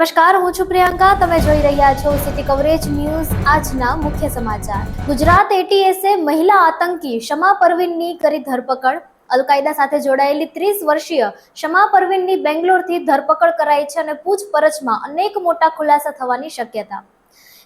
નમસ્કાર, હું છું પ્રિયંકા. તમે જોઈ રહ્યા છો સિટી કવરેજ ન્યૂઝ. આજના મુખ્ય સમાચાર. ગુજરાત એટીએસે મહિલા આતંકી શમા પરવીનની કરી ધરપકડ. અલ-કાયદા સાથે જોડાયેલી 30 વર્ષીય શમા પરવીનની બેંગ્લોરથી ધરપકડ કરાઈ છે અને પૂછપરછમાં અનેક મોટા ખુલાસા થવાની શક્યતા.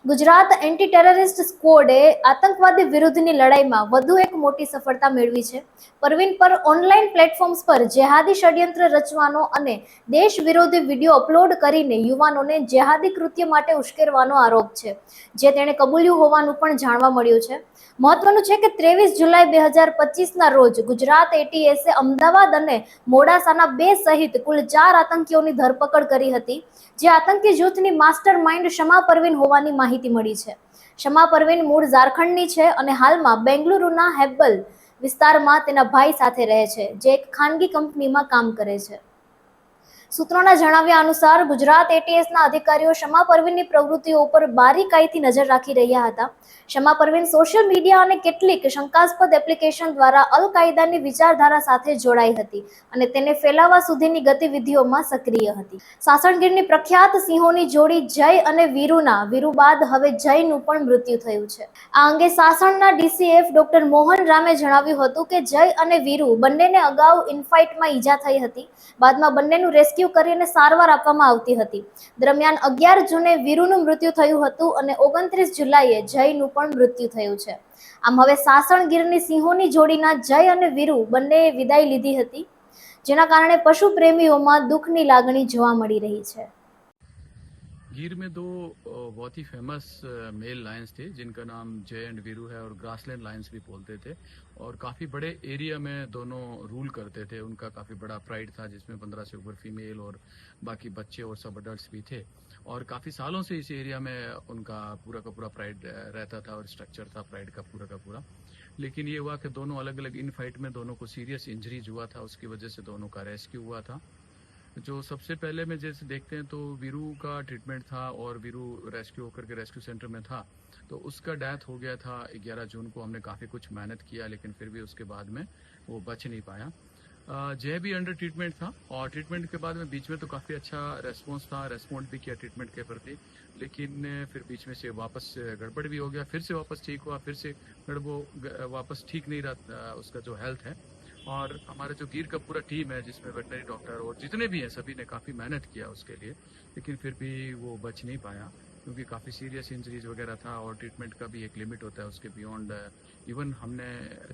ગુજરાત એન્ટી ટેરરિસ્ટ સ્ક્વોડે આતંકવાદી વિરુદ્ધની લડાઈમાં વધુ એક મોટી સફળતા મેળવી છે. પરવીન પર ઓનલાઈન પ્લેટફોર્મ્સ પર જેહાદી ષડયંત્ર રચવાનો અને દેશ વિરોધી વિડીયો અપલોડ કરીને યુવાનોને જેહાદી કૃત્ય માટે ઉશ્કેરવાનો આરોપ છે, જે તેણે કબૂલ્યું હોવાનું પણ જાણવા મળ્યું છે. મહત્વનું છે કે 23 જુલાઈ 2025ના રોજ ગુજરાત એટીએસે અમદાવાદ અને મોડાસાના 2 સહિત કુલ 4 આતંકીઓની ધરપકડ કરી હતી, જે આતંકી જૂથની માસ્ટર માઇન્ડ શમા પરવીન હોવાની માહિતી મળી છે. શમા પરવીન મૂળ ઝારખંડની છે અને હાલમાં બેંગલુરુના હેબ્બલ વિસ્તારમાં તેના ભાઈ સાથે રહે છે, જે એક ખાનગી કંપનીમાં કામ કરે છે. સૂત્રોના જણાવ્યા અનુસાર ગુજરાત એટીએસના અધિકારીઓ શમા પરવીનની પ્રવૃત્તિઓ ઉપર બારીકાઈથી નજર રાખી રહ્યા હતા. શમા પરવીન સોશિયલ મીડિયા અને કેટલીક શંકાસ્પદ એપ્લિકેશન દ્વારા અલ-કાયદાની વિચારધારા સાથે જોડાઈ હતી અને તેને ફેલાવવા સુધીની ગતિવિધિઓમાં સક્રિય હતી. સાસણગીરની પ્રખ્યાત સિંહોની જોડી જય અને વીરુ બાદ હવે જયનું પણ મૃત્યુ થયું છે. આ અંગે સાસણના ડીસીએફ ડોક્ટર મોહન રામે જણાવ્યું હતું કે જય અને વીરુ બંનેને અગાઉ ઇનફાઇટમાં ઈજા થઈ હતી. બાદમાં બંનેનું રેસ્ક્યુ કરીને સારવાર આપવામાં આવતી હતી. દરમિયાન 11 જૂને વીરુનું મૃત્યુ થયું હતું અને 29 જુલાઈએ જયનું પણ મૃત્યુ થયું છે. આમ હવે સાસણગીરની સિંહોની જોડીના જય અને વીરુ બંનેએ વિદાય લીધી હતી, જેના કારણે પશુ પ્રેમીઓમાં દુઃખની લાગણી જોવા મળી રહી છે. गिर में दो बहुत ही फेमस मेल लायंस थे जिनका नाम जय एंड वीरू है और ग्रासलैंड लायंस भी बोलते थे और काफ़ी बड़े एरिया में दोनों रूल करते थे. उनका काफ़ी बड़ा प्राइड था जिसमें 15 से ऊपर फीमेल और बाकी बच्चे और सब अडल्ट भी थे और काफ़ी सालों से इस एरिया में उनका पूरा का पूरा प्राइड रहता था और स्ट्रक्चर था प्राइड का पूरा. लेकिन ये हुआ कि दोनों अलग अलग इन फाइट में दोनों को सीरियस इंजरीज हुआ था. उसकी वजह से दोनों का रेस्क्यू हुआ था. जो सबसे पहले में जैसे देखते हैं तो वीरू का ट्रीटमेंट था और वीरू रेस्क्यू होकर के रेस्क्यू सेंटर में था तो उसका डेथ हो गया था 11 जून को. हमने काफ़ी कुछ मेहनत किया लेकिन फिर भी उसके बाद में वो बच नहीं पाया. जय भी अंडर ट्रीटमेंट था और ट्रीटमेंट के बाद में बीच में तो काफ़ी अच्छा रेस्पॉन्स था, रेस्पॉन्ड भी किया ट्रीटमेंट के प्रति, लेकिन फिर बीच में से वापस गड़बड़ भी हो गया, फिर से वापस ठीक हुआ, फिर से वापस ठीक नहीं रहा उसका जो हेल्थ है. और हमारे जो गिर का पूरा टीम है जिसमें वेटनरी डॉक्टर और जितने भी हैं सभी ने काफ़ी मेहनत किया उसके लिए, लेकिन फिर भी वो बच नहीं पाया क्योंकि काफ़ी सीरियस इंजरीज वगैरह था और ट्रीटमेंट का भी एक लिमिट होता है उसके बियॉन्ड. इवन हमने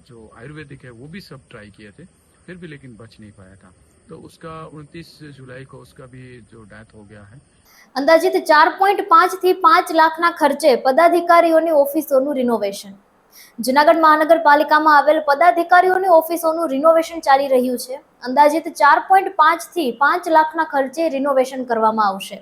जो आयुर्वेदिक है वो भी सब ट्राई किए थे फिर भी लेकिन बच नहीं पाया था. तो उसका 29 जुलाई को उसका भी जो डेथ हो गया है. અંદાજિત 4.5 થી 5 લાખના ખર્ચે પદાધિકારીઓની ઓફિસોનું રિનોવેશન. જૂનાગઢ મહાનગરપાલિકામાં આવેલ પદાધિકારીઓની ઓફિસોનું રિનોવેશન ચાલી રહ્યું છે. અંદાજિત 4.5 થી 5 લાખના ખર્ચે રિનોવેશન કરવામાં આવશે.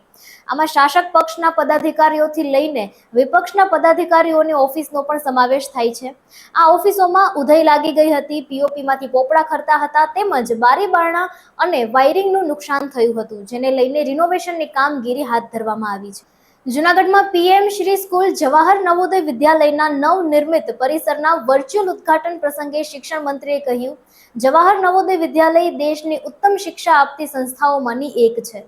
આમાં શાસક પક્ષના પદાધિકારીઓથી લઈને વિપક્ષના પદાધિકારીઓની ઓફિસનો પણ સમાવેશ થાય છે. આ ઓફિસોમાં ઉધઈ લાગી ગઈ હતી, પીઓપીમાંથી પોપડા ખરતા હતા તેમજ બારી બારણા અને વાયરિંગનું નુકસાન થયું હતું, જેને લઈને રિનોવેશનની કામગીરી હાથ ધરવામાં આવી છે. જૂનાગઢમાં પીએમ શ્રી સ્કૂલ જવાહર નવોદય વિદ્યાલયના નવનિર્મિત પરિસરના વર્ચ્યુઅલ ઉદ્ઘાટન પ્રસંગે શિક્ષણ મંત્રીએ કહ્યું, જવાહર નવોદય વિદ્યાલય દેશની ઉત્તમ શિક્ષા આપતી સંસ્થાઓમાંની એક છે.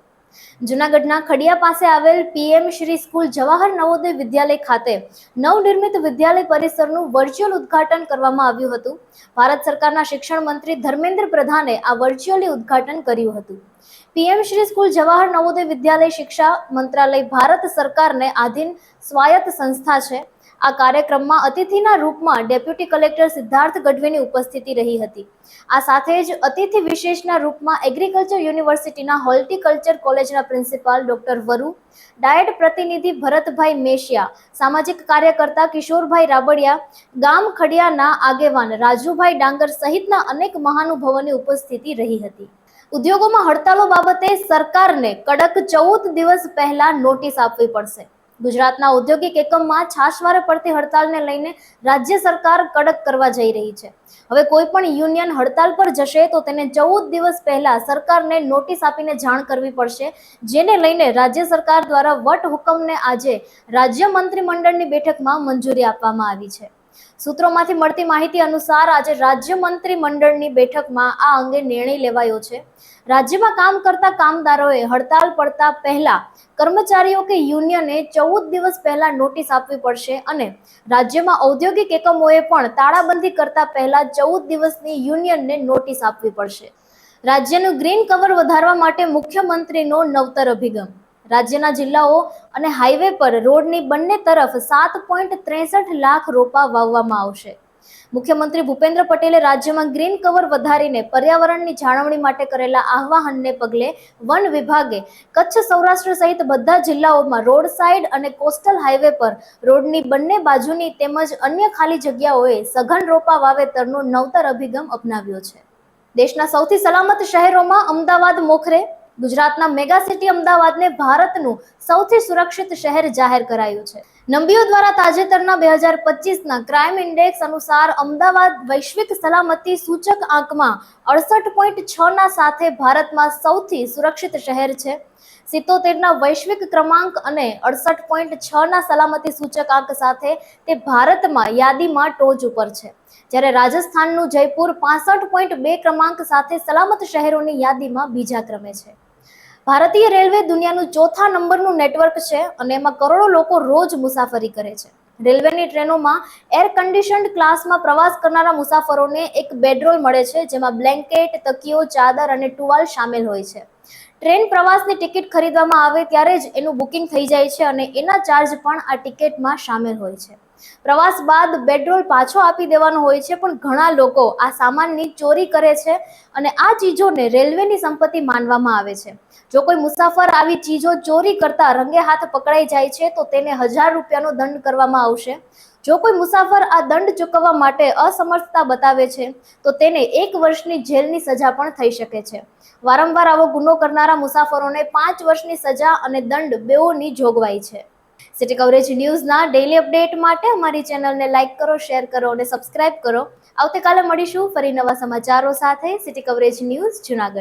જૂનાગઢના ખડિયા પાસે આવેલ પીએમ શ્રી સ્કૂલ જવાહર નવોદય વિદ્યાલય ખાતે નવનિર્મિત વિદ્યાલય પરિસરનું વર્ચ્યુઅલ ઉદ્ઘાટન કરવામાં આવ્યું હતું. ભારત સરકારના શિક્ષણ મંત્રી ધર્મેન્દ્ર પ્રધાને આ વર્ચ્યુઅલી ઉદ્ઘાટન કર્યું હતું. પીએમ શ્રી સ્કૂલ જવાહર નવોદય વિદ્યાલય શિક્ષા મંત્રાલય ભારત સરકારને આધીન સ્વાયત્ત સંસ્થા છે. આ કાર્યક્રમમાં અતિથિના રૂપમાં ડેપ્યુટી કલેક્ટર સિદ્ધાર્થ ગઢવીની ઉપસ્થિતિ રહી હતી. આ સાથે જ અતિથિ વિશેષના રૂપમાં એગ્રીકલ્ચર યુનિવર્સિટીના હોર્ટિકલ્ચર કોલેજના પ્રિન્સિપાલ ડોક્ટર વરુ, ડાયટ પ્રતિનિધિ ભરતભાઈ મેશિયા, સામાજિક કાર્યકર્તા કિશોરભાઈ રાબડિયા, ગામ ખડિયાના આગેવાન રાજુભાઈ ડાંગર સહિતના અનેક મહાનુભાવોની ઉપસ્થિતિ રહી હતી. ઉદ્યોગોમાં હડતાલો બાબતે સરકારને કડક 14 દિવસ પહેલા નોટિસ આપવી પડશે. ગુજરાતના ઔદ્યોગિક એકમમાં છાશવારે પડતી હડતાલને લઈને રાજ્ય સરકાર કડક કરવા જઈ રહી છે. હવે કોઈ પણ યુનિયન હડતાલ પર જશે તો તેને 14 દિવસ પહેલા સરકારને નોટિસ આપીને જાણ કરવી પડશે, જેને લઈને રાજ્ય સરકાર દ્વારા વટ હુકમને આજે રાજ્ય મંત્રીમંડળની બેઠકમાં મંજૂરી આપવામાં આવી છે. સૂત્રોમાંથી મળતી માહિતી અનુસાર આજે રાજ્ય મંત્રી મંડળની બેઠકમાં આ અંગે નિર્ણય લેવાયો છે. રાજ્યમાં કામ કરતા કામદારોએ હડતાલ પડતા પહેલા કર્મચારીઓ કે યુનિયને 14 દિવસ પહેલા નોટિસ આપવી પડશે અને રાજ્યમાં ઔદ્યોગિક એકમોએ પણ તાળાબંધી કરતા પહેલા 14 દિવસની યુનિયનને નોટિસ આપવી પડશે. રાજ્યનું ગ્રીન કવર વધારવા માટે મુખ્યમંત્રીનો નવતર અભિગમ. રાજ્યના જિલ્લાઓ અને હાઈવે પર રોડની બંને તરફ 7.63 લાખ રોપા વાવવામાં આવશે. મુખ્યમંત્રી ભૂપેન્દ્ર પટેલે રાજ્યમાં ગ્રીન કવર વધારીને પર્યાવરણની જાળવણી માટે કરેલા આહ્વાનને પગલે વન વિભાગે કચ્છ, સૌરાષ્ટ્ર સહિત બધા જિલ્લાઓમાં રોડ સાઇડ અને કોસ્ટલ હાઈવે પર રોડની બંને બાજુની તેમજ અન્ય ખાલી જગ્યાઓએ સઘન રોપા વાવેતરનો નવતર અભિગમ અપનાવ્યો છે. દેશના સૌથી સલામત શહેરોમાં અમદાવાદ મોખરે. ગુજરાતના મેગા સિટી અમદાવાદને ભારતનું સૌથી સુરક્ષિત શહેર જાહેર કરાયું છે. નંબીઓ દ્વારા તાજેતરના 2025ના ક્રાઇમ ઇન્ડેક્સ અનુસાર અમદાવાદ વૈશ્વિક સલામતી સૂચક આંકમાં 68.6 સાથે ભારતમાં સૌથી સુરક્ષિત શહેર છે. 77ના વૈશ્વિક ક્રમાંક અને 68.6ના સલામતી સૂચકાંક સાથે તે ભારતમાં યાદીમાં ટોચ ઉપર છે. જ્યારે રાજસ્થાનનું જયપુર 65.2 ક્રમાંક સાથે સલામત શહેરોની યાદીમાં બીજા ક્રમે છે. ભારતીય રેલવે દુનિયાનું ચોથા નંબરનું નેટવર્ક છે અને એમાં કરોડો લોકો રોજ મુસાફરી કરે છે. રેલવેની ટ્રેનોમાં એર કન્ડિશન્ડ ક્લાસમાં પ્રવાસ કરનારા મુસાફરોને એક બેડરોલ મળે છે, જેમાં બ્લેન્કેટ, તકિયો, ચાદર અને ટુવાલ સામેલ હોય છે. ટ્રેન પ્રવાસની ટિકિટ ખરીદવામાં આવે ત્યારે જ એનું બુકિંગ થઈ જાય છે અને એના ચાર્જ પણ આ ટિકિટમાં સામેલ હોય છે. પ્રવાસ બાદ બેડરોલ પાછો આપી દેવાનો હોય છે, પણ ઘણા લોકો આ સામાનની ચોરી કરે છે અને આ ચીજોને રેલવેની સંપત્તિ માનવામાં આવે છે. જો કોઈ મુસાફર આવી ચીજો ચોરી કરતા રંગે હાથ પકડાઈ જાય છે તો તેને 1000 રૂપિયાનો દંડ કરવામાં આવશે. જો કોઈ મુસાફર આ દંડ ચૂકવવા માટે અસમર્થતા બતાવે છે તો તેને 1 વર્ષની જેલની સજા પણ થઈ શકે છે. વારંવાર આવો ગુનો કરનારા મુસાફરોને 5 વર્ષની સજા અને દંડ બેઉની જોગવાઈ છે. સિટી કવરેજ ન્યૂઝના ડેઇલી અપડેટ માટે અમારી ચેનલને લાઇક કરો, શેર કરો અને સબસ્ક્રાઇબ કરો. આવતીકાલે મળીશું ફરી નવા સમાચારો સાથે. City coverage news, Junagadh.